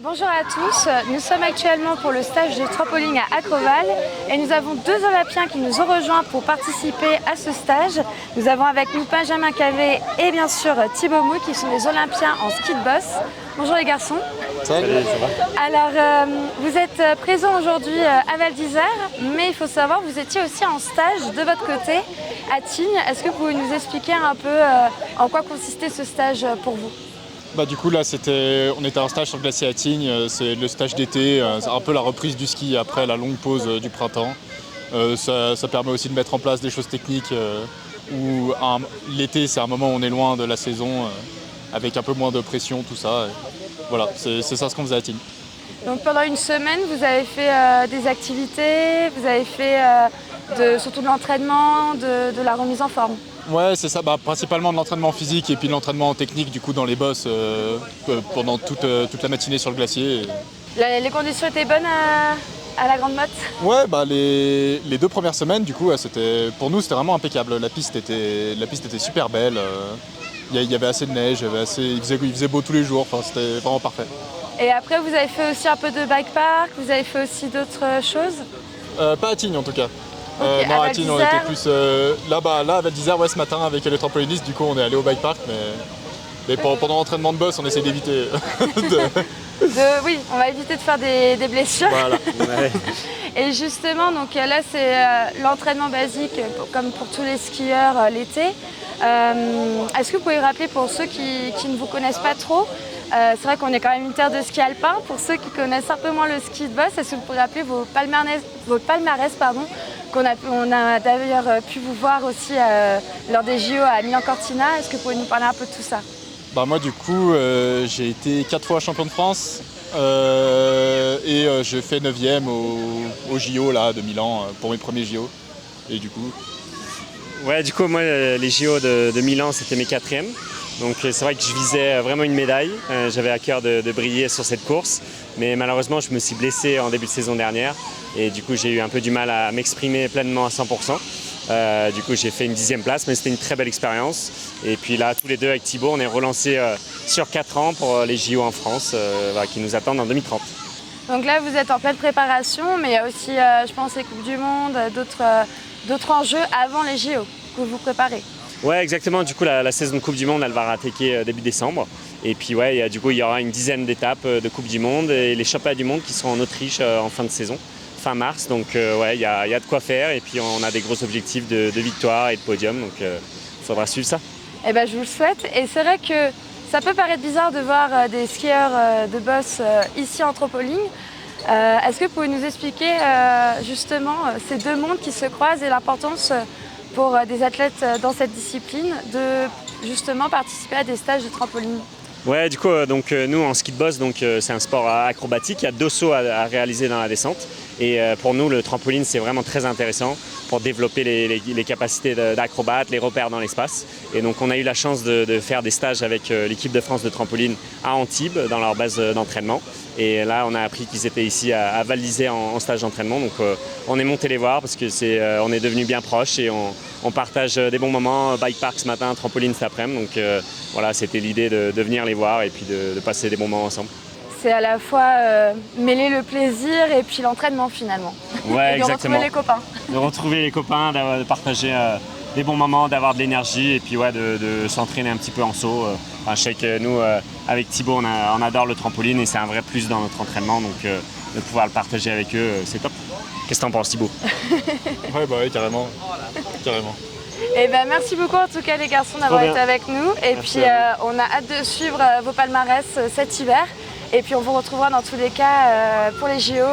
Bonjour à tous, nous sommes actuellement pour le stage de trampoline à Acroval et nous avons deux Olympiens qui nous ont rejoints pour participer à ce stage. Nous avons avec nous Benjamin Cavé et bien sûr Thibaut Mouille qui sont des Olympiens en ski de boss. Bonjour les garçons. Salut, ça va? Alors vous êtes présents aujourd'hui à Val d'Isère, mais il faut savoir que vous étiez aussi en stage de votre côté à Tignes. Est-ce que vous pouvez nous expliquer un peu en quoi consistait ce stage pour vous? Du coup là on était en stage sur le glacier à Tignes, c'est le stage d'été, c'est un peu la reprise du ski après la longue pause du printemps. Ça permet aussi de mettre en place des choses techniques où l'été c'est un moment où on est loin de la saison avec un peu moins de pression, tout ça. Voilà, c'est ça ce qu'on faisait à Tignes. Donc pendant une semaine, vous avez fait des activités, vous avez fait surtout de l'entraînement, de la remise en forme. Ouais, c'est ça, principalement de l'entraînement physique et puis de l'entraînement technique du coup dans les bosses pendant toute la matinée sur le glacier. Les conditions étaient bonnes à la Grande Motte? Ouais, les 2 premières semaines du coup, pour nous c'était vraiment impeccable. La piste était super belle, il y avait assez de neige, il faisait beau tous les jours, c'était vraiment parfait. Et après vous avez fait aussi un peu de bike park, vous avez fait aussi d'autres choses? Pas à Tignes en tout cas. Okay, non, à Tignes on était plus là à Val d'Isère, ouais, ce matin avec les trampolinistes, du coup on est allé au bike park, mais pendant l'entraînement de boss on essaie d'éviter Oui, on va éviter de faire des blessures. Voilà. Ouais. Et justement, donc là c'est l'entraînement basique comme pour tous les skieurs l'été. Est-ce que vous pouvez rappeler pour ceux qui ne vous connaissent pas trop, c'est vrai qu'on est quand même une terre de ski alpin, pour ceux qui connaissent un peu moins le ski de boss, est-ce que vous pouvez rappeler vos palmarès qu'on a d'ailleurs pu vous voir aussi lors des JO à Milan-Cortina. Est-ce que vous pouvez nous parler un peu de tout ça? Moi du coup j'ai été 4 fois champion de France et je fais 9e au JO là, de Milan pour mes premiers JO. Et du coup... Ouais, du coup moi les JO de Milan c'était mes 4e. Donc c'est vrai que je visais vraiment une médaille, j'avais à cœur de briller sur cette course, mais malheureusement je me suis blessé en début de saison dernière et du coup j'ai eu un peu du mal à m'exprimer pleinement à 100%. Du coup j'ai fait une 10e place, mais c'était une très belle expérience. Et puis là tous les deux avec Thibaut on est relancés sur 4 ans pour les JO en France qui nous attendent en 2030. Donc là vous êtes en pleine préparation, mais il y a aussi je pense les Coupes du Monde, d'autres enjeux avant les JO que vous préparez. Ouais, exactement. Du coup, la saison de Coupe du Monde, elle va rattaquer début décembre. Et puis, ouais, du coup, il y aura une dizaine d'étapes de Coupe du Monde et les championnats du monde qui seront en Autriche en fin de saison, fin mars. Donc, ouais, il y a de quoi faire. Et puis, on a des gros objectifs de victoire et de podium. Donc, il faudra suivre ça. Eh ben, je vous le souhaite. Et c'est vrai que ça peut paraître bizarre de voir des skieurs de boss ici en trampoline. Est-ce que vous pouvez nous expliquer justement ces deux mondes qui se croisent et l'importance pour des athlètes dans cette discipline de justement participer à des stages de trampoline? Ouais, du coup, nous en ski de boss, c'est un sport acrobatique. Il y a 2 sauts à réaliser dans la descente. Et pour nous, le trampoline, c'est vraiment très intéressant pour développer les capacités d'acrobate, les repères dans l'espace. Et donc, on a eu la chance de faire des stages avec l'équipe de France de trampoline à Antibes, dans leur base d'entraînement. Et là, on a appris qu'ils étaient ici à Val d'Isère en stage d'entraînement. Donc, on est monté les voir parce que on est devenus bien proches et on partage des bons moments. Bike park ce matin, trampoline cet après-midi. Donc, voilà, c'était l'idée de venir les voir et puis de passer des bons moments ensemble. C'est à la fois mêler le plaisir et puis l'entraînement finalement. Ouais, et de exactement. retrouver les copains. De retrouver les copains, de partager des bons moments, d'avoir de l'énergie et puis ouais, de s'entraîner un petit peu en saut. Je sais que nous, avec Thibaut, on adore le trampoline et c'est un vrai plus dans notre entraînement. Donc de pouvoir le partager avec eux, c'est top. Qu'est-ce que t'en penses, Thibaut? Ouais, carrément. Carrément. Et ben, merci beaucoup en tout cas les garçons d'avoir été avec nous. Et merci puis on a hâte de suivre vos palmarès cet hiver. Et puis on vous retrouvera dans tous les cas pour les JO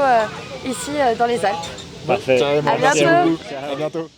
ici dans les Alpes. Parfait. À bientôt. À bientôt.